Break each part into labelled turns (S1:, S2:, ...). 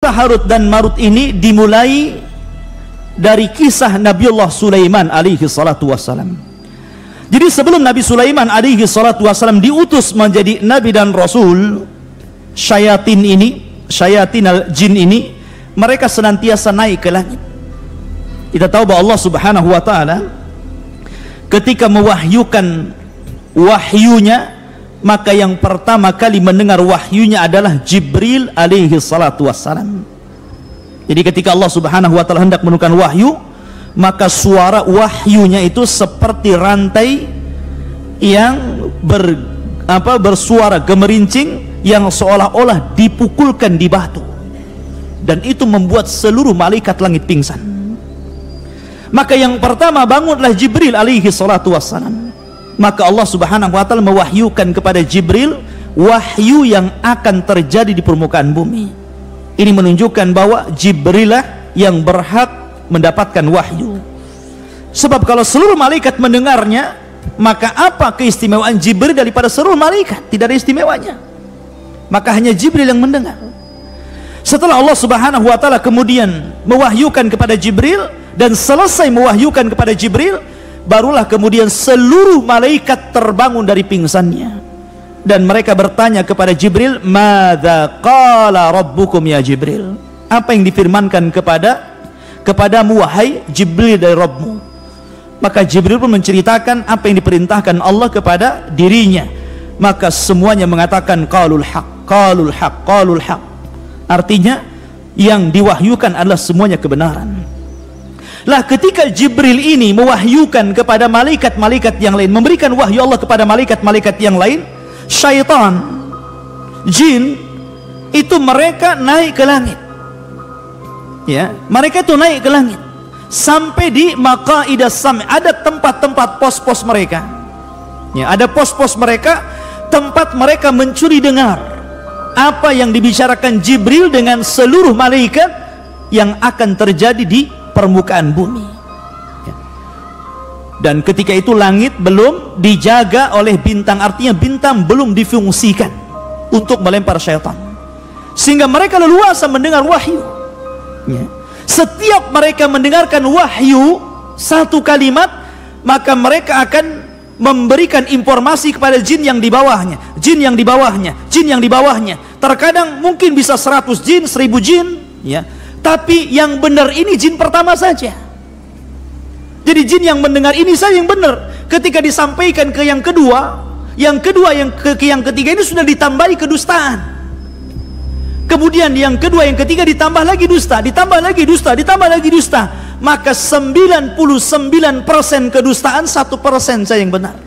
S1: cerita Harut dan Marut ini dimulai dari kisah Nabiullah Sulaiman alaihi salatu wassalam. Jadi sebelum Nabi Sulaiman alaihi salatu wassalam diutus menjadi nabi dan rasul, syayatin al-jin ini mereka senantiasa naik ke langit. Kita tahu bahwa Allah Subhanahu wa taala ketika mewahyukan wahyunya, maka yang pertama kali mendengar wahyunya adalah Jibril alaihi salatu wassalam. Jadi ketika Allah Subhanahu wa taala hendak menurunkan wahyu, maka suara wahyunya itu seperti rantai yang bersuara gemerincing yang seolah-olah dipukulkan di batu, dan itu membuat seluruh malaikat langit pingsan. Maka yang pertama bangunlah Jibril alaihi salatu wassalam. Maka Allah Subhanahu wa taala mewahyukan kepada Jibril wahyu yang akan terjadi di permukaan bumi. Ini menunjukkan bahwa Jibril lah yang berhak mendapatkan wahyu. Sebab kalau seluruh malaikat mendengarnya, maka apa keistimewaan Jibril daripada seluruh malaikat? Tidak ada istimewanya. Maka hanya Jibril yang mendengar. Setelah Allah Subhanahu wa taala kemudian mewahyukan kepada Jibril dan selesai mewahyukan kepada Jibril, barulah kemudian seluruh malaikat terbangun dari pingsannya, dan mereka bertanya kepada Jibril, "Madza qala rabbukum ya Jibril?" Apa yang difirmankan kepadamu wahai Jibril dari Rabbmu? Maka Jibril pun menceritakan apa yang diperintahkan Allah kepada dirinya. Maka semuanya mengatakan qalul haq, qalul haq, qalul haq. Artinya yang diwahyukan adalah semuanya kebenaran. Lah ketika Jibril ini mewahyukan kepada malaikat-malaikat yang lain, memberikan wahyu Allah kepada malaikat-malaikat yang lain, syaitan, jin itu mereka naik ke langit. Ya, mereka itu naik ke langit sampai di maqaidas sam', ada tempat-tempat pos-pos mereka. Ya, ada pos-pos mereka, tempat mereka mencuri dengar apa yang dibicarakan Jibril dengan seluruh malaikat yang akan terjadi di permukaan bumi. Dan ketika itu langit belum dijaga oleh bintang, artinya bintang belum difungsikan untuk melempar syaitan, sehingga mereka leluasa mendengar wahyu. Setiap mereka mendengarkan wahyu satu kalimat, maka mereka akan memberikan informasi kepada jin yang di bawahnya, jin yang di bawahnya, jin yang di bawahnya. Terkadang mungkin bisa 100 jin, 1000 jin, ya. Tapi yang benar ini jin pertama saja. Jadi jin yang mendengar ini saja yang benar. Ketika disampaikan ke yang kedua, yang ketiga ini sudah ditambahi kedustaan. Kemudian yang kedua, yang ketiga ditambah lagi dusta, ditambah lagi dusta, ditambah lagi dusta. Maka 99% kedustaan, 1% saja yang benar.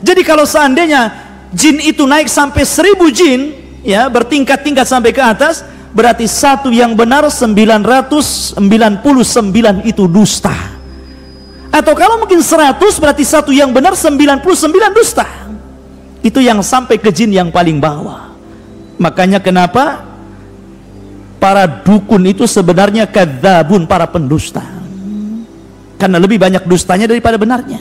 S1: Jadi kalau seandainya jin itu naik sampai 1000 jin, ya, bertingkat-tingkat sampai ke atas, berarti satu yang benar, 999 itu dusta. Atau kalau mungkin 100, berarti satu yang benar, 99 dusta. Itu yang sampai ke jin yang paling bawah. Makanya kenapa para dukun itu sebenarnya kadzabun, para pendusta, karena lebih banyak dustanya daripada benarnya.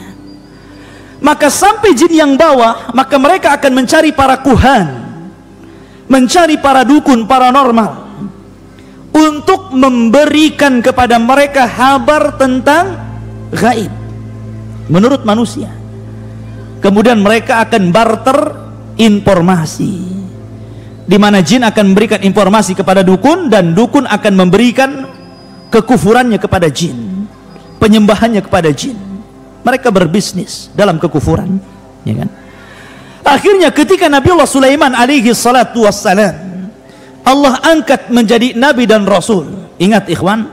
S1: Maka sampai jin yang bawah, maka mereka akan mencari para kuhan, mencari para dukun paranormal untuk memberikan kepada mereka kabar tentang gaib menurut manusia. Kemudian mereka akan barter informasi, di mana jin akan memberikan informasi kepada dukun, dan dukun akan memberikan kekufurannya kepada jin, penyembahannya kepada jin. Mereka berbisnis dalam kekufuran, ya kan? Akhirnya ketika Nabiullah Sulaiman alaihi salatu wassalam Allah angkat menjadi nabi dan rasul. Ingat ikhwan,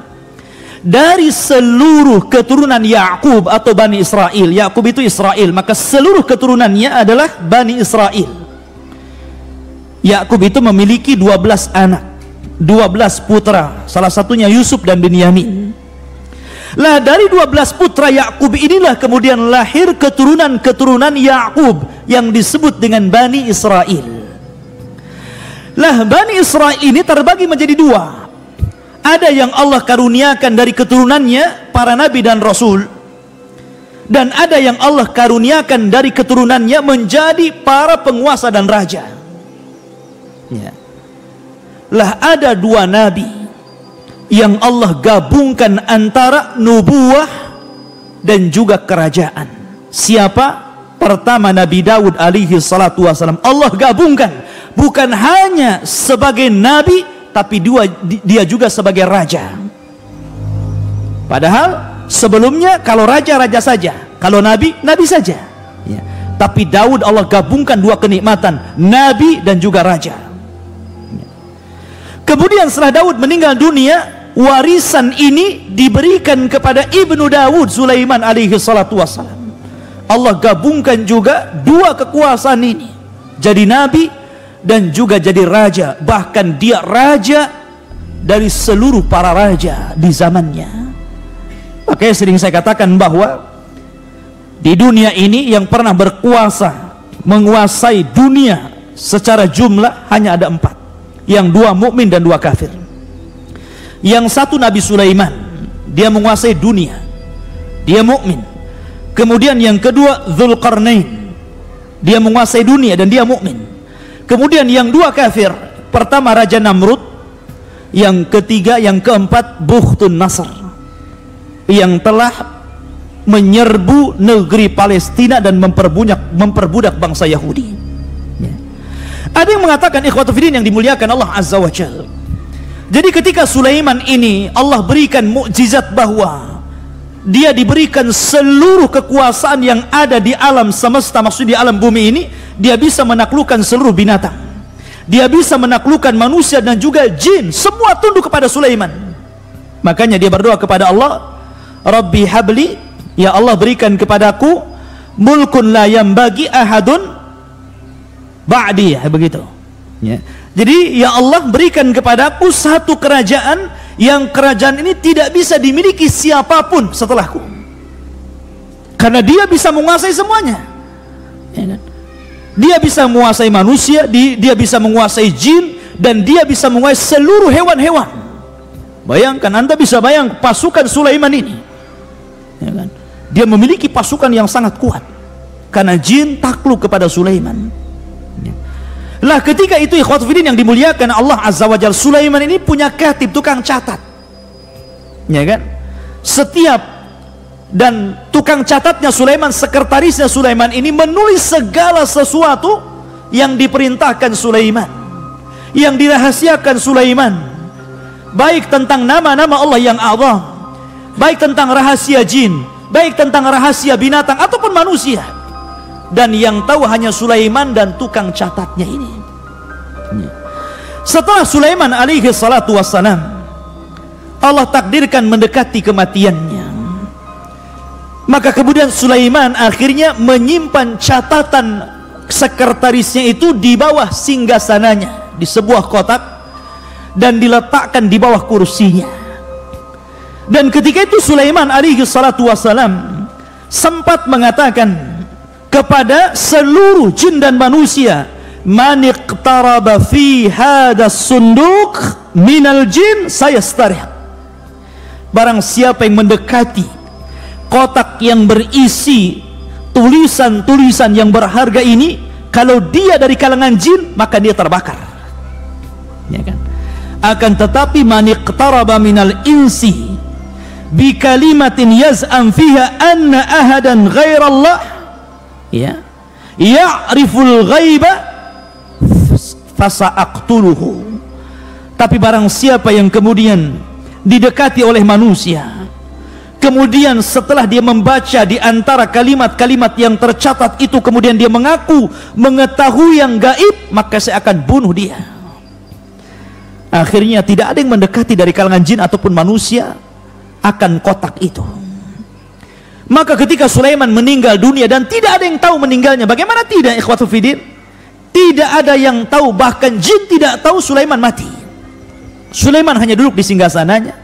S1: dari seluruh keturunan Yakub atau Bani Israel, Yakub itu Israel, maka seluruh keturunannya adalah Bani Israel. Yakub itu memiliki 12 anak, 12 putra, salah satunya Yusuf dan Binyamin. Lah dari 12 putra Yakub inilah kemudian lahir keturunan-keturunan Yakub yang disebut dengan Bani Israel. Lah Bani Israel ini terbagi menjadi dua. Ada yang Allah karuniakan dari keturunannya para nabi dan rasul, dan ada yang Allah karuniakan dari keturunannya menjadi para penguasa dan raja. Ya. Lah ada dua nabi yang Allah gabungkan antara nubuwah dan juga kerajaan. Siapa? Pertama Nabi Daud alaihi salatu wassalam. Allah gabungkan, bukan hanya sebagai nabi, tapi dia juga sebagai raja. Padahal sebelumnya kalau raja saja, kalau nabi saja ya. Tapi Daud Allah gabungkan dua kenikmatan, nabi dan juga raja. Kemudian setelah Daud meninggal dunia, warisan ini diberikan kepada ibnu Daud, Sulaiman alaihi salatu wassalam. Allah gabungkan juga dua kekuasaan ini, jadi nabi dan juga jadi raja. Bahkan dia raja dari seluruh para raja di zamannya. Makanya sering saya katakan bahwa di dunia ini yang pernah berkuasa, menguasai dunia secara jumlah hanya ada 4, yang 2 mukmin dan 2 kafir. Yang satu Nabi Sulaiman, dia menguasai dunia, dia mukmin. Kemudian yang kedua Dzulqarnain, dia menguasai dunia dan dia mukmin. Kemudian yang 2 kafir, pertama Raja Namrud, yang ketiga, yang keempat Bukhtun Nasr, yang telah menyerbu negeri Palestina dan memperbudak bangsa Yahudi. Ada yang mengatakan, ikhwatu fiddin yang dimuliakan Allah Azza wa Jalla, jadi ketika Sulaiman ini Allah berikan mukjizat bahwa dia diberikan seluruh kekuasaan yang ada di alam semesta, maksud di alam bumi ini, dia bisa menaklukkan seluruh binatang, dia bisa menaklukkan manusia dan juga jin, semua tunduk kepada Sulaiman. Makanya dia berdoa kepada Allah, Rabbi habli, ya Allah berikan kepadaku mulkun la yambagi ahadun ba'di, begitu ya. Jadi ya Allah berikan kepadaku satu kerajaan yang kerajaan ini tidak bisa dimiliki siapapun setelahku, karena dia bisa menguasai semuanya ya kan? Dia bisa menguasai manusia, dia bisa menguasai jin, dan dia bisa menguasai seluruh hewan-hewan. Bayangkan, Anda bisa bayang pasukan Sulaiman ini ya kan? Dia memiliki pasukan yang sangat kuat karena jin takluk kepada Sulaiman. Lah ketika itu ikhwatu fiddin yang dimuliakan Allah Azza wa Jalla, Sulaiman ini punya katib, tukang catat ya kan. Setiap dan tukang catatnya Sulaiman, sekretarisnya Sulaiman ini menulis segala sesuatu yang diperintahkan Sulaiman, yang dirahasiakan Sulaiman, baik tentang nama-nama Allah yang azam, baik tentang rahasia jin, baik tentang rahasia binatang ataupun manusia. Dan yang tahu hanya Sulaiman dan tukang catatnya ini. Setelah Sulaiman alaihi salatu wassalam, Allah takdirkan mendekati kematiannya. Maka kemudian Sulaiman akhirnya menyimpan catatan sekretarisnya itu di bawah singgasananya, di sebuah kotak, dan diletakkan di bawah kursinya. Dan ketika itu Sulaiman alaihi salatu wassalam sempat mengatakan kepada seluruh jin dan manusia, man iqtaraba fi hadas sunduq minal jin sayastarih, barang siapa yang mendekati kotak yang berisi tulisan-tulisan yang berharga ini, kalau dia dari kalangan jin maka dia terbakar ya kan. Akan tetapi man iqtaraba minal insi bi kalimatin yaz'am fiha anna ahadan ghairallah ya ya'riful ghaiba fasa'aqtuluhu, tapi barang siapa yang kemudian didekati oleh manusia, kemudian setelah dia membaca di antara kalimat-kalimat yang tercatat itu, kemudian dia mengaku mengetahui yang gaib, maka saya akan bunuh dia. Akhirnya tidak ada yang mendekati dari kalangan jin ataupun manusia akan kotak itu. Maka ketika Sulaiman meninggal dunia dan tidak ada yang tahu meninggalnya, bagaimana tidak ikhwatu fiddin? Tidak ada yang tahu, bahkan jin tidak tahu Sulaiman mati. Sulaiman hanya duduk di singgasananya,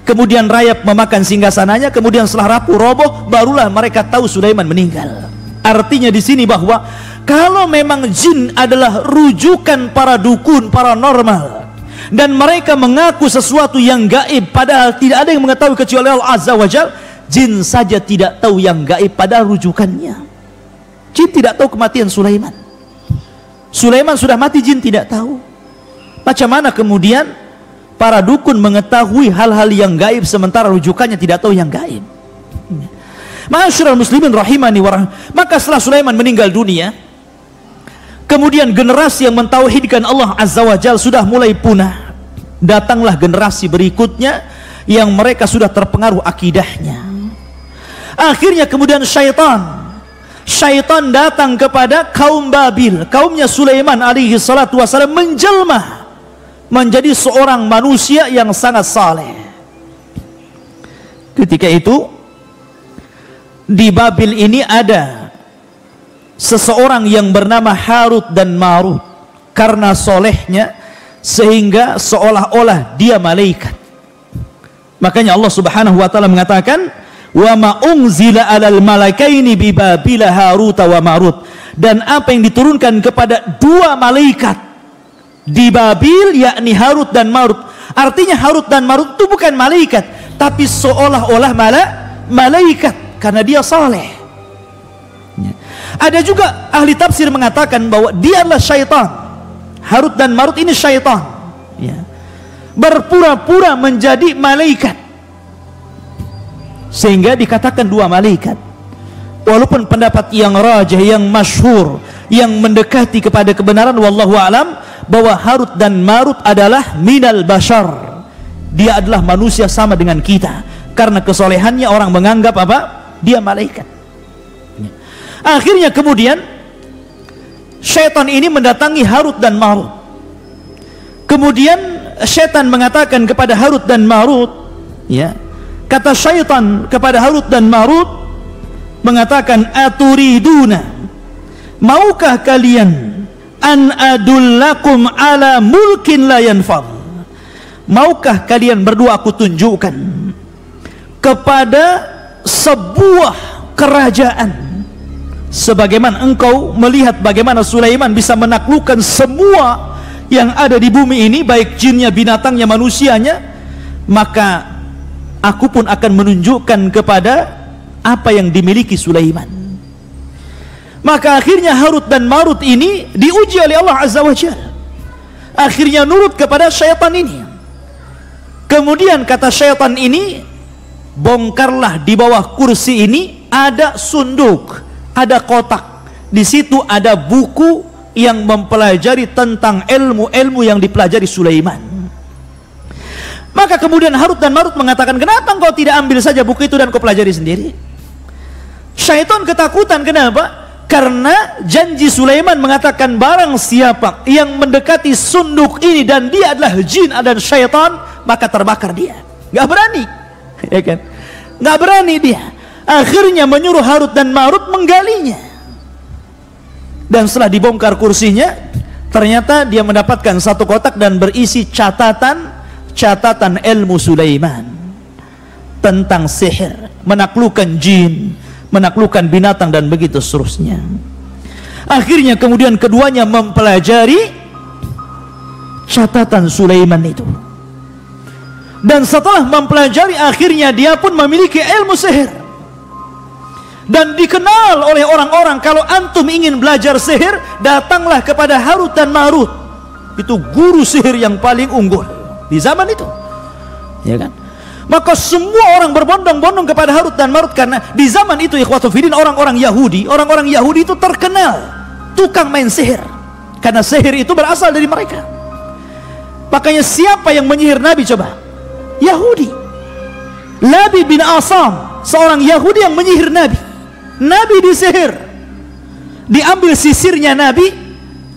S1: kemudian rayap memakan singgasananya, kemudian setelah rapuh roboh barulah mereka tahu Sulaiman meninggal. Artinya di sini bahwa kalau memang jin adalah rujukan para dukun, paranormal, dan mereka mengaku sesuatu yang gaib padahal tidak ada yang mengetahui kecuali Allah Azza wa Jalla, jin saja tidak tahu yang gaib pada rujukannya. Jin tidak tahu kematian Sulaiman. Sulaiman sudah mati, jin tidak tahu. Macam mana kemudian para dukun mengetahui hal-hal yang gaib sementara rujukannya tidak tahu yang gaib. Ma'asyiral muslimin rahimani wa maka setelah Sulaiman meninggal dunia, kemudian generasi yang mentauhidkan Allah Azza wa Jalla sudah mulai punah. Datanglah generasi berikutnya yang mereka sudah terpengaruh akidahnya. Akhirnya kemudian syaitan datang kepada kaum Babil, kaumnya Sulaiman alaihi salatu wasallam, menjelma menjadi seorang manusia yang sangat saleh. Ketika itu di Babil ini ada seseorang yang bernama Harut dan Marut. Karena solehnya sehingga seolah-olah dia malaikat. Makanya Allah Subhanahu wa taala mengatakan, "Wa ma unzila 'alal malakaini bi Babil Harut wa Marut." Dan apa yang diturunkan kepada dua malaikat di Babil, yakni Harut dan Marut. Artinya Harut dan Marut itu bukan malaikat, tapi seolah-olah malaikat karena dia saleh. Ada juga ahli tafsir mengatakan bahwa dia adalah syaitan. Harut dan Marut ini syaitan, berpura-pura menjadi malaikat, sehingga dikatakan dua malaikat. Walaupun pendapat yang rajih, yang masyhur, yang mendekati kepada kebenaran, wallahu alam, bahwa Harut dan Marut adalah minal bashar. Dia adalah manusia sama dengan kita. Karena kesolehannya orang menganggap apa? Dia malaikat. Akhirnya kemudian syaitan ini mendatangi Harut dan Marut. Kemudian syaitan mengatakan kepada Harut dan Marut, kata syaitan kepada Harut dan Marut mengatakan, "Aturiduna, maukah kalian an adullakum ala mulkin la yanfad?" Maukah kalian berdua aku tunjukkan kepada sebuah kerajaan sebagaimana engkau melihat bagaimana Sulaiman bisa menaklukkan semua yang ada di bumi ini, baik jinnya, binatangnya, manusianya, maka aku pun akan menunjukkan kepada apa yang dimiliki Sulaiman. Maka akhirnya Harut dan Marut ini diuji oleh Allah Azza wa Jalla. Akhirnya nurut kepada syaitan ini. Kemudian kata syaitan ini, bongkarlah di bawah kursi ini ada sunduk, ada kotak. Di situ ada buku yang mempelajari tentang ilmu-ilmu yang dipelajari Sulaiman. Maka kemudian Harut dan Marut mengatakan, "Kenapa engkau tidak ambil saja buku itu dan kau pelajari sendiri?" Syaitan ketakutan. Kenapa? Karena janji Sulaiman mengatakan, barang siapa yang mendekati sunduk ini dan dia adalah jin dan syaitan, maka terbakar dia. Gak berani, ya kan? Gak berani dia. Akhirnya menyuruh Harut dan Marut menggalinya. Dan setelah dibongkar kursinya, ternyata dia mendapatkan satu kotak dan berisi catatan ilmu Sulaiman tentang sihir, menaklukkan jin, menaklukkan binatang, dan begitu seterusnya. Akhirnya kemudian keduanya mempelajari catatan Sulaiman itu. Dan setelah mempelajari, akhirnya dia pun memiliki ilmu sihir. Dan dikenal oleh orang-orang, kalau antum ingin belajar sihir, datanglah kepada Harut dan Marut. Itu guru sihir yang paling unggul di zaman itu, ya kan? Maka semua orang berbondong-bondong kepada Harut dan Marut, karena di zaman itu ikhwatul fiddin, orang-orang Yahudi itu terkenal tukang main sihir, karena sihir itu berasal dari mereka. Makanya siapa yang menyihir Nabi coba? Yahudi. Labid bin Asam, seorang Yahudi yang menyihir Nabi. Nabi disihir, diambil sisirnya Nabi,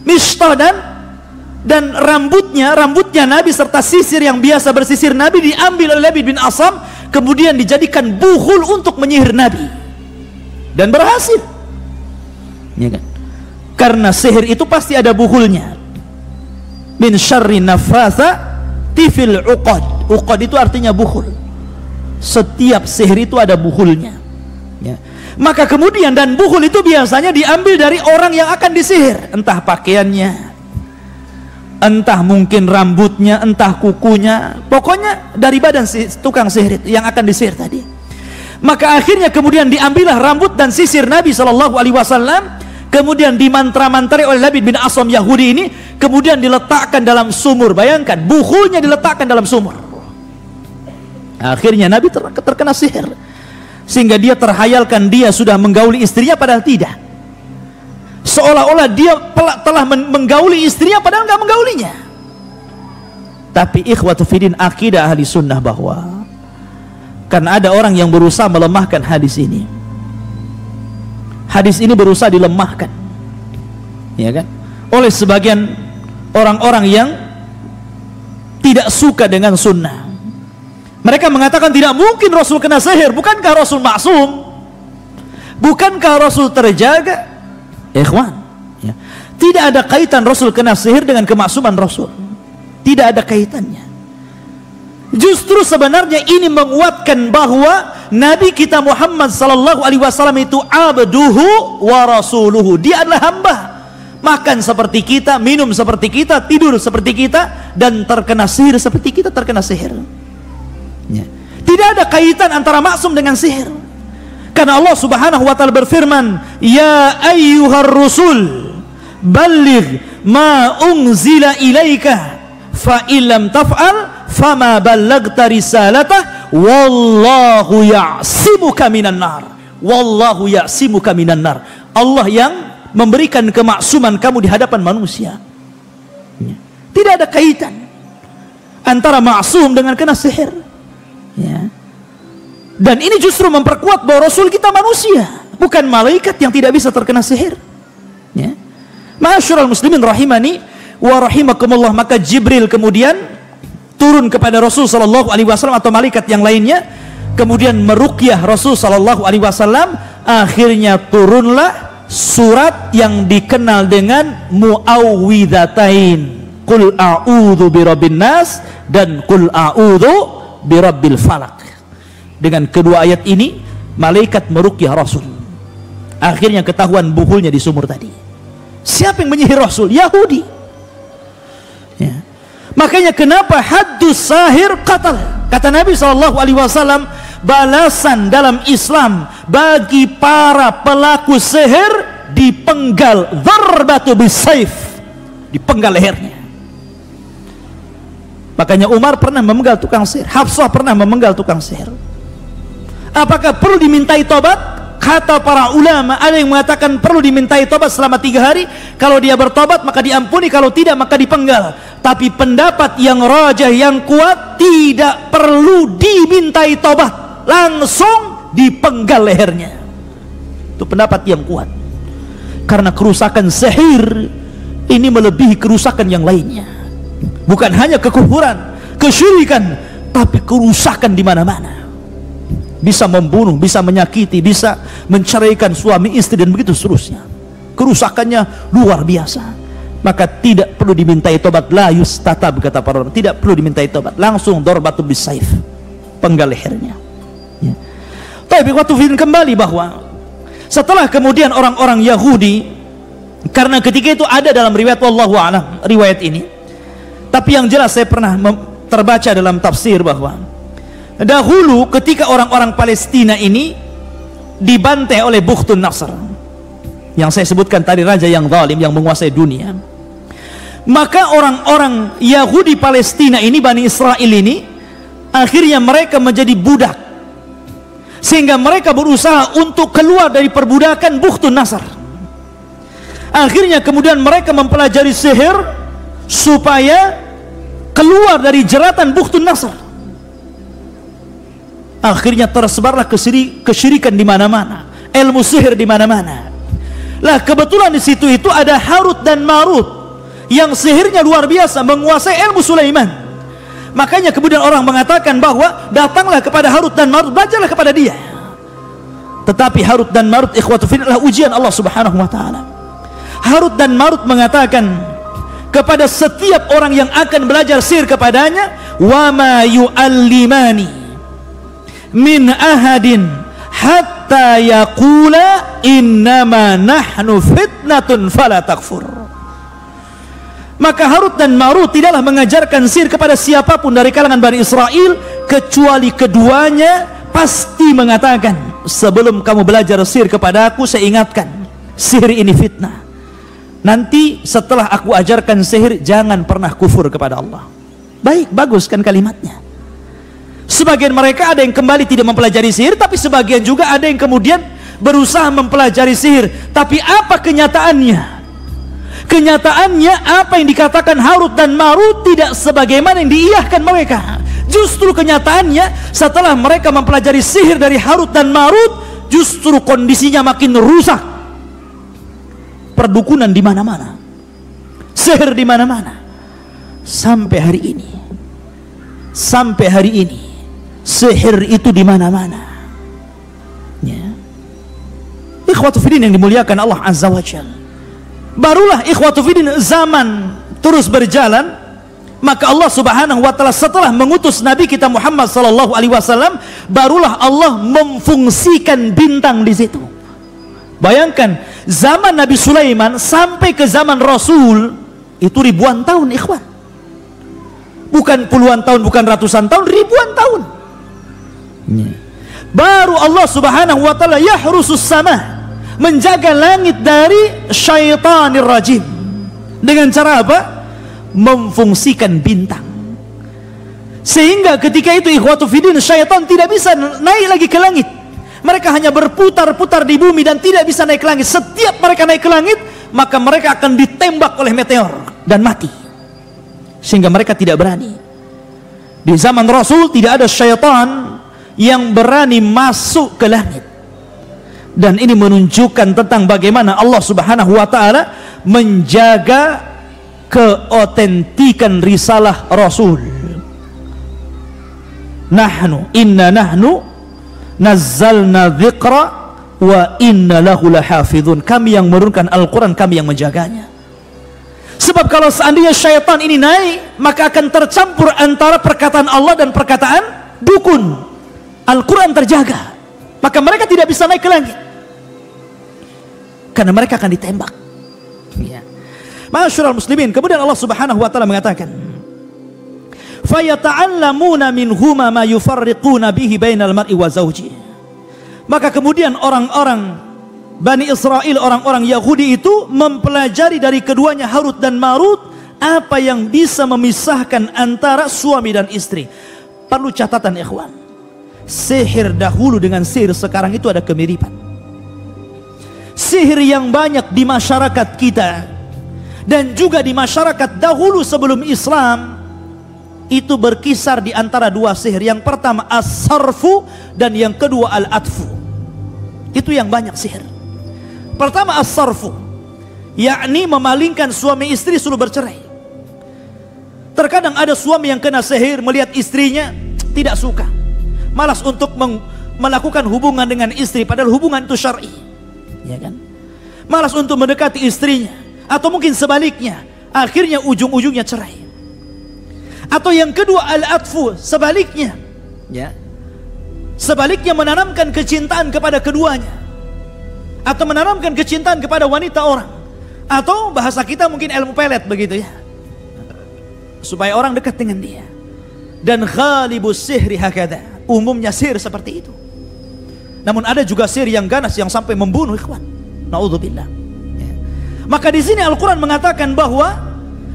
S1: Mishtah dan rambutnya Nabi serta sisir yang biasa bersisir Nabi diambil oleh Labid bin Asam, kemudian dijadikan buhul untuk menyihir Nabi, dan berhasil, ya kan? Karena sihir itu pasti ada buhulnya. Min syarri nafatha tifil uqad. Uqad itu artinya buhul. Setiap sihir itu ada buhulnya, ya. Maka kemudian, dan buhul itu biasanya diambil dari orang yang akan disihir, entah pakaiannya, entah mungkin rambutnya, entah kukunya, pokoknya dari badan si tukang sihir itu yang akan disihir tadi. Maka akhirnya kemudian diambillah rambut dan sisir Nabi SAW. kemudian dimantra-mantrai oleh Labid bin Asam Yahudi ini, kemudian diletakkan dalam sumur. Bayangkan, buhulnya diletakkan dalam sumur. Akhirnya Nabi terkena sihir, sehingga dia terhayalkan dia sudah menggauli istrinya, padahal tidak. Seolah-olah dia telah menggauli istrinya, padahal nggak menggaulinya. Tapi ikhwatu fiddin, akidah ahli sunnah bahwa kan ada orang yang berusaha melemahkan hadis ini. Hadis ini berusaha dilemahkan, ya kan, oleh sebagian orang-orang yang tidak suka dengan sunnah. Mereka mengatakan tidak mungkin Rasul kena sihir. Bukankah Rasul maksum? Bukankah Rasul terjaga? Ikhwan, ya. Tidak ada kaitan Rasul kena sihir dengan kemaksuman Rasul. Tidak ada kaitannya. Justru sebenarnya ini menguatkan bahwa Nabi kita Muhammad sallallahu alaihi wasallam itu abduhu wa rasuluhu. Dia adalah hamba, makan seperti kita, minum seperti kita, tidur seperti kita, dan terkena sihir seperti kita terkena sihir. Ya. Tidak ada kaitan antara maksum dengan sihir. Karena Allah Subhanahu wa taala berfirman, "Ya ayyuhar rusul, balligh ma unzila ilaika, fa illam taf'al fama ballaghta risalatah, wallahu ya'simuka minan nar." Wallahu ya'simuka minan nar. Allah yang memberikan kemaksuman kamu di hadapan manusia. Ya. Tidak ada kaitan antara maksum dengan kena sihir. Ya. Dan ini justru memperkuat bahwa Rasul kita manusia, bukan malaikat yang tidak bisa terkena sihir. Ya. Ma'asyiral muslimin rahimani wa rahimakumullah, maka Jibril kemudian turun kepada Rasul sallallahu alaihi wasallam atau malaikat yang lainnya, kemudian meruqyah Rasul sallallahu alaihi wasallam. Akhirnya turunlah surat yang dikenal dengan Muawwidzatain, Qul a'udzu birabbin nas dan Qul a'udzu birabbil falak. Dengan kedua ayat ini malaikat meruqyah Rasul. Akhirnya ketahuan buhulnya di sumur tadi. Siapa yang menyihir Rasul? Yahudi. Ya. Makanya kenapa haddus sahir qatal? Kata Nabi SAW, balasan dalam Islam bagi para pelaku sihir dipenggal, dharbatu bisayf, dipenggal lehernya. Makanya Umar pernah memenggal tukang sihir, Hafsah pernah memenggal tukang sihir. Apakah perlu dimintai tobat? Kata para ulama, ada yang mengatakan perlu dimintai tobat selama 3 hari. Kalau dia bertobat maka diampuni, kalau tidak maka dipenggal. Tapi pendapat yang rajih, yang kuat, tidak perlu dimintai tobat, langsung dipenggal lehernya. Itu pendapat yang kuat. Karena kerusakan sihir ini melebihi kerusakan yang lainnya. Bukan hanya kekufuran, kesyirikan, tapi kerusakan di mana-mana. Bisa membunuh, bisa menyakiti, bisa menceraikan suami istri dan begitu seterusnya. Kerusakannya luar biasa. Maka tidak perlu dimintai tobat, la yustatab, kata para ulama. Tidak perlu dimintai tobat, langsung darbatu bisayf, penggal lehernya. Ya. Tapi waktu kembali bahwa setelah kemudian orang-orang Yahudi, karena ketika itu ada dalam riwayat wallahu a'lam riwayat ini, tapi yang jelas saya pernah terbaca dalam tafsir bahwa dahulu ketika orang-orang Palestina ini dibantai oleh Bukhtun Nasr, yang saya sebutkan tadi, raja yang zalim yang menguasai dunia, maka orang-orang Yahudi Palestina ini, Bani Israel ini, akhirnya mereka menjadi budak, sehingga mereka berusaha untuk keluar dari perbudakan Bukhtun Nasr. Akhirnya kemudian mereka mempelajari sihir supaya keluar dari jeratan Bukhtun Nasr. Akhirnya tersebarlah kesyirikan di mana-mana, ilmu sihir di mana-mana. Lah kebetulan di situ itu ada Harut dan Marut yang sihirnya luar biasa, menguasai ilmu Sulaiman. Makanya kemudian orang mengatakan bahwa datanglah kepada Harut dan Marut, belajarlah kepada dia. Tetapi Harut dan Marut, ikhwatu fillah, ujian Allah Subhanahu wa taala. Harut dan Marut mengatakan kepada setiap orang yang akan belajar sihir kepadanya, wa ma yu'allimani min ahadin hatta yaqula innama nahnu fitnatun fala takfur. Maka Harut dan Marut tidaklah mengajarkan sihir kepada siapapun dari kalangan Bani Israel, kecuali keduanya pasti mengatakan, sebelum kamu belajar sihir kepada aku, saya ingatkan, sihir ini fitnah. Nanti setelah aku ajarkan sihir, jangan pernah kufur kepada Allah. Baik, bagus kan kalimatnya. Sebagian mereka ada yang kembali tidak mempelajari sihir, tapi sebagian juga ada yang kemudian berusaha mempelajari sihir. Tapi apa kenyataannya? Kenyataannya apa yang dikatakan Harut dan Marut tidak sebagaimana yang diiyahkan mereka. Justru kenyataannya setelah mereka mempelajari sihir dari Harut dan Marut, justru kondisinya makin rusak. Perdukunan di mana-mana, sihir di mana-mana, sampai hari ini. Sampai hari ini sihir itu di mana-mana. Ya. Ikhwatu fiddin yang dimuliakan Allah Azza wa Jalla. Barulah ikhwatu fiddin zaman terus berjalan, maka Allah Subhanahu wa taala setelah mengutus Nabi kita Muhammad sallallahu alaihi wasallam, barulah Allah memfungsikan bintang di situ. Bayangkan, zaman Nabi Sulaiman sampai ke zaman Rasul itu ribuan tahun, ikhwan. Bukan puluhan tahun, bukan ratusan tahun, ribuan tahun. Baru Allah Subhanahu wa taala yahrusus sama, menjaga langit dari syaitanir rajim. Dengan cara apa? Memfungsikan bintang. Sehingga ketika itu ikhwatu fiddin, syaitan tidak bisa naik lagi ke langit. Mereka hanya berputar-putar di bumi dan tidak bisa naik ke langit. Setiap mereka naik ke langit, maka mereka akan ditembak oleh meteor dan mati. Sehingga mereka tidak berani. Di zaman Rasul tidak ada syaitan yang berani masuk ke langit. Dan ini menunjukkan tentang bagaimana Allah Subhanahu wa taala menjaga keotentikan risalah Rasul. Inna nahnu nazzalna dzikra wa inna lahu lahafizun. Kami yang menurunkan Al-Quran, kami yang menjaganya. Sebab kalau seandainya syaitan ini naik, maka akan tercampur antara perkataan Allah dan perkataan dukun. Al-Quran terjaga, maka mereka tidak bisa naik ke langit karena mereka akan ditembak. Ya. Ma'asyiral muslimin, kemudian Allah Subhanahu wa taala mengatakan, fayata'allamuna minhuma ma yufarriquna bihi bainal mar'i wa zawji. Maka kemudian orang-orang Bani Israel, orang-orang Yahudi itu mempelajari dari keduanya Harut dan Marut apa yang bisa memisahkan antara suami dan istri. Perlu catatan ikhwan, sihir dahulu dengan sihir sekarang itu ada kemiripan. Sihir yang banyak di masyarakat kita dan juga di masyarakat dahulu sebelum Islam itu berkisar di antara dua sihir. Yang pertama as-sarfu dan yang kedua al-atfu. Itu yang banyak sihir. Pertama as-sarfu, yakni memalingkan suami istri suruh bercerai. Terkadang ada suami yang kena sihir melihat istrinya tidak suka, malas untuk melakukan hubungan dengan istri, padahal hubungan itu syar'i, ya kan? Malas untuk mendekati istrinya, atau mungkin sebaliknya, akhirnya ujung-ujungnya cerai. Atau yang kedua al-atfu, sebaliknya, ya, sebaliknya menanamkan kecintaan kepada keduanya, atau menanamkan kecintaan kepada wanita orang, atau bahasa kita mungkin ilmu pelet begitu ya, supaya orang dekat dengan dia. Dan ghalibus sihri hakadha, umumnya sihir seperti itu. Namun ada juga sihir yang ganas yang sampai membunuh, ikhwan. Naudzubillah. Ya. Maka di sini Al-Quran mengatakan bahwa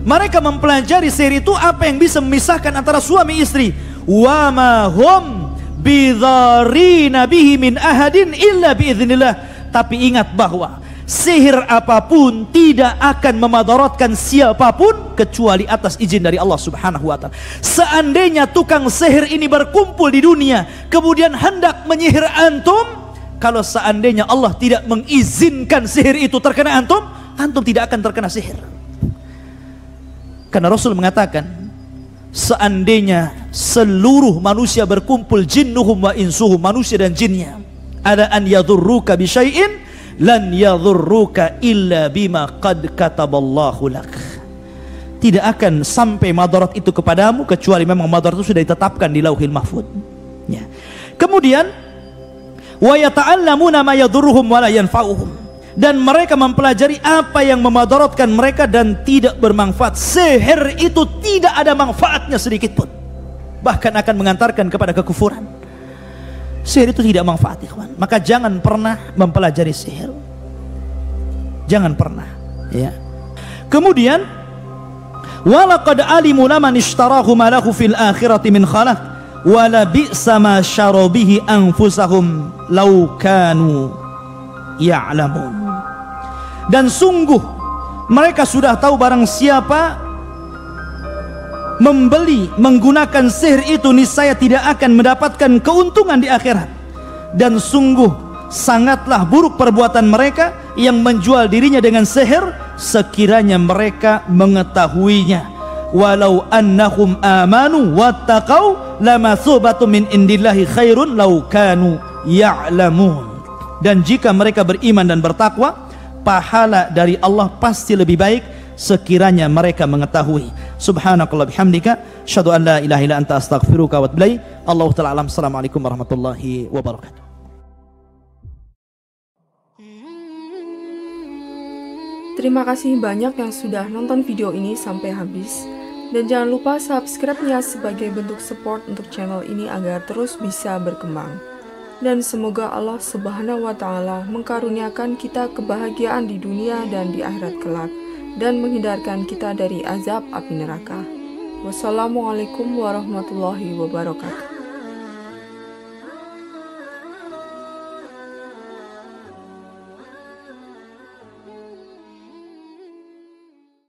S1: mereka mempelajari sihir itu apa yang bisa memisahkan antara suami istri. Wa ma hum bidharina bihi min ahadin illa biiznillah. Tapi ingat bahwa sihir apapun tidak akan memadaratkan siapapun kecuali atas izin dari Allah Subhanahu wa taala. Seandainya tukang sihir ini berkumpul di dunia kemudian hendak menyihir antum, kalau seandainya Allah tidak mengizinkan sihir itu terkena antum, antum tidak akan terkena sihir. Karena Rasul mengatakan, seandainya seluruh manusia berkumpul, jinnuhum wa insuhum, manusia dan jinnya, ada an yadhurruka bi syai'in lan yadhurruka illa bima qad kataballahu lak. Tidak akan sampai madarat itu kepadamu kecuali memang madarat itu sudah ditetapkan di Lauhil Mahfuz. Ya. Kemudian wa yata'allamuna ma yadhurruhum wa la yanfa'uhum, dan mereka mempelajari apa yang memadaratkan mereka dan tidak bermanfaat. Sihir itu tidak ada manfaatnya sedikit pun, bahkan akan mengantarkan kepada kekufuran. Sihir itu tidak manfaat, ikhwan. Maka jangan pernah mempelajari sihir. Jangan pernah, ya. Kemudian walaqad alimu laman ishtarahu ma lahu fil akhirati min khalaq wala bi'sa ma syaraw bihi anfusahum law kanu ya'lamun. Dan sungguh mereka sudah tahu barang siapa membeli menggunakan sihir itu niscaya tidak akan mendapatkan keuntungan di akhirat. Dan sungguh sangatlah buruk perbuatan mereka yang menjual dirinya dengan sihir sekiranya mereka mengetahuinya. Walau annahum amanu wattaqau lamathubatun min indillahi khairun law kanu ya'lamun. Dan jika mereka beriman dan bertakwa, pahala dari Allah pasti lebih baik sekiranya mereka mengetahui. Subhanakallah bihamdika asyhadu an la ilaha illa anta astaghfiruka wa atubu ilaik. Allahu ta'ala alam. Assalamualaikum warahmatullahi wabarakatuh.
S2: Terima kasih banyak yang sudah nonton video ini sampai habis. Dan jangan lupa subscribe-nya sebagai bentuk support untuk channel ini agar terus bisa berkembang. Dan semoga Allah Subhanahu wa Ta'ala mengkaruniakan kita kebahagiaan di dunia dan di akhirat kelak, dan menghindarkan kita dari azab api neraka. Wassalamualaikum warahmatullahi wabarakatuh.